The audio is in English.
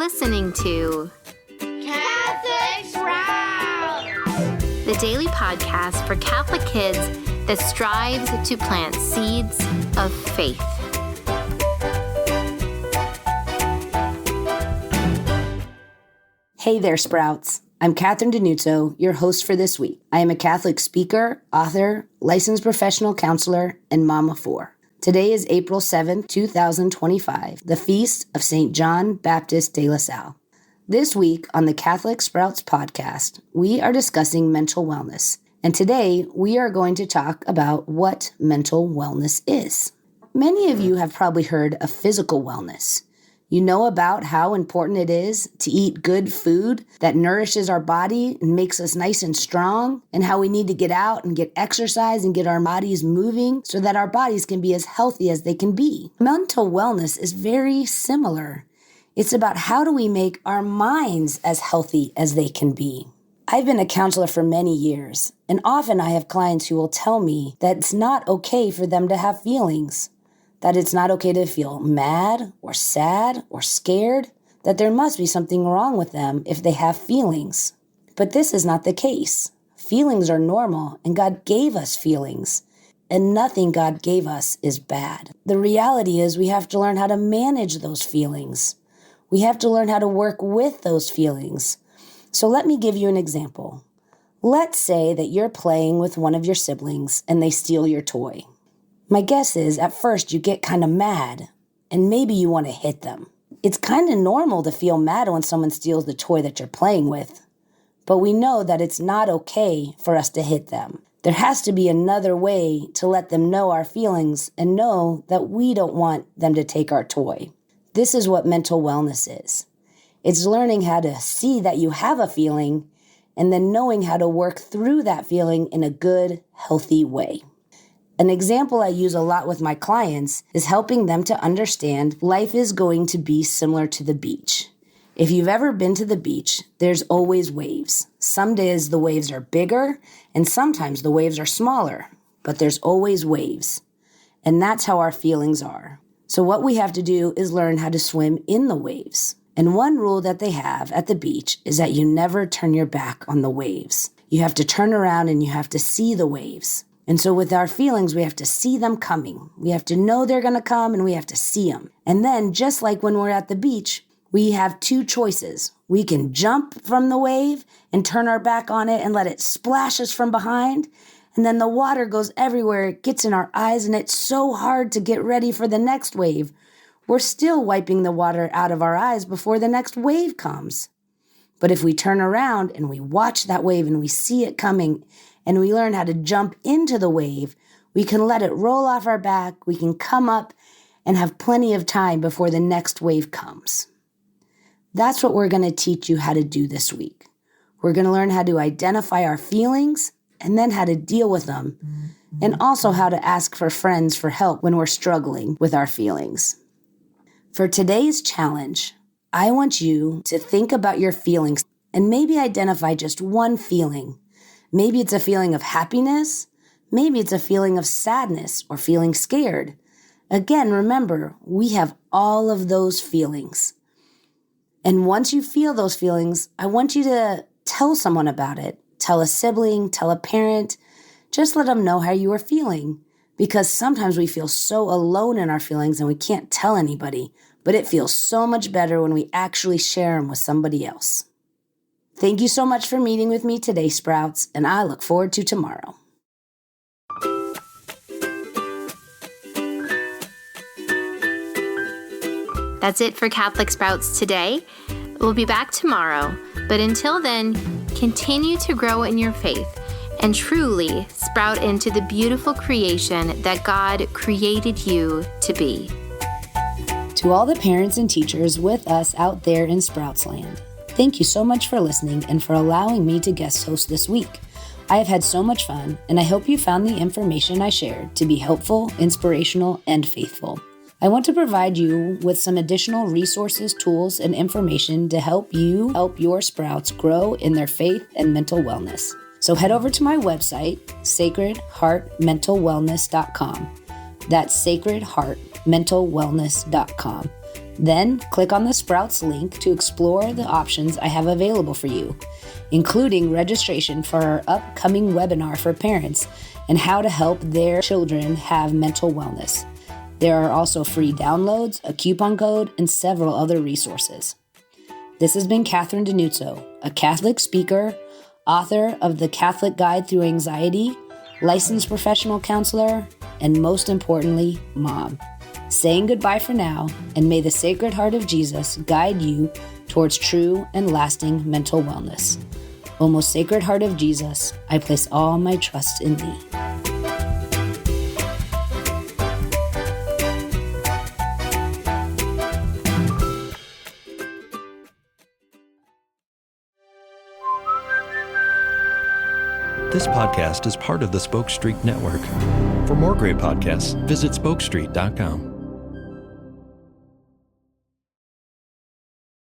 listening to Catholic Sprouts, the daily podcast for Catholic kids that strives to plant seeds of faith. Hey there, Sprouts. I'm DiNuzzo, your host for this week. I am a Catholic speaker, author, licensed professional counselor, and mom of four. Today is April 7th, 2025, the feast of St. John Baptist de La Salle. This week on the Catholic Sprouts podcast, we are discussing mental wellness. And today we are going to talk about what mental wellness is. Many of you have probably heard of physical wellness. You know about how important it is to eat good food that nourishes our body and makes us nice and strong, and how we need to get out and get exercise and get our bodies moving so that our bodies can be as healthy as they can be. Mental wellness is very similar. It's about how do we make our minds as healthy as they can be. I've been a counselor for many years, and often I have clients who will tell me that it's not okay for them to have feelings. That it's not okay to feel mad or sad or scared, that there must be something wrong with them if they have feelings. But this is not the case. Feelings are normal, and God gave us feelings, and nothing God gave us is bad. The reality is we have to learn how to manage those feelings. We have to learn how to work with those feelings. So let me give you an example. Let's say that you're playing with one of your siblings and they steal your toy. My guess is, at first, you get kind of mad, and maybe you want to hit them. It's kind of normal to feel mad when someone steals the toy that you're playing with, but we know that it's not okay for us to hit them. There has to be another way to let them know our feelings and know that we don't want them to take our toy. This is what mental wellness is. It's learning how to see that you have a feeling and then knowing how to work through that feeling in a good, healthy way. An example I use a lot with my clients is helping them to understand life is going to be similar to the beach. If you've ever been to the beach, there's always waves. Some days the waves are bigger, and sometimes the waves are smaller, but there's always waves. And that's how our feelings are. So what we have to do is learn how to swim in the waves. And one rule that they have at the beach is that you never turn your back on the waves. You have to turn around and you have to see the waves. And so with our feelings, we have to see them coming. We have to know they're going to come and we have to see them. And then just like when we're at the beach, we have two choices. We can jump from the wave and turn our back on it and let it splash us from behind. And then the water goes everywhere. It gets in our eyes and it's so hard to get ready for the next wave. We're still wiping the water out of our eyes before the next wave comes. But if we turn around and we watch that wave and we see it coming and we learn how to jump into the wave, we can let it roll off our back, we can come up and have plenty of time before the next wave comes. That's what we're going to teach you how to do this week. We're going to learn how to identify our feelings and then how to deal with them, and also how to ask for friends for help when we're struggling with our feelings. For today's challenge, I want you to think about your feelings and maybe identify just one feeling. Maybe it's a feeling of happiness. Maybe it's a feeling of sadness or feeling scared. Again, remember, we have all of those feelings. And once you feel those feelings, I want you to tell someone about it. Tell a sibling, tell a parent. Just let them know how you are feeling. Because sometimes we feel so alone in our feelings and we can't tell anybody. But it feels so much better when we actually share them with somebody else. Thank you so much for meeting with me today, Sprouts, and I look forward to tomorrow. That's it for Catholic Sprouts today. We'll be back tomorrow, but until then, continue to grow in your faith and truly sprout into the beautiful creation that God created you to be. To all the parents and teachers with us out there in Sprouts Land, thank you so much for listening and for allowing me to guest host this week. I have had so much fun, and I hope you found the information I shared to be helpful, inspirational, and faithful. I want to provide you with some additional resources, tools, and information to help you help your sprouts grow in their faith and mental wellness. So head over to my website, sacredheartmentalwellness.com. That's sacredheartmentalwellness.com. Then click on the Sprouts link to explore the options I have available for you, including registration for our upcoming webinar for parents and how to help their children have mental wellness. There are also free downloads, a coupon code, and several other resources. This has been Catherine DiNuzzo, a Catholic speaker, author of The Catholic Guide Through Anxiety, licensed professional counselor, and most importantly, mom. Saying goodbye for now, and may the Sacred Heart of Jesus guide you towards true and lasting mental wellness. O most Sacred Heart of Jesus, I place all my trust in thee. This podcast is part of the Spoke Street Network. For more great podcasts, visit spokestreet.com.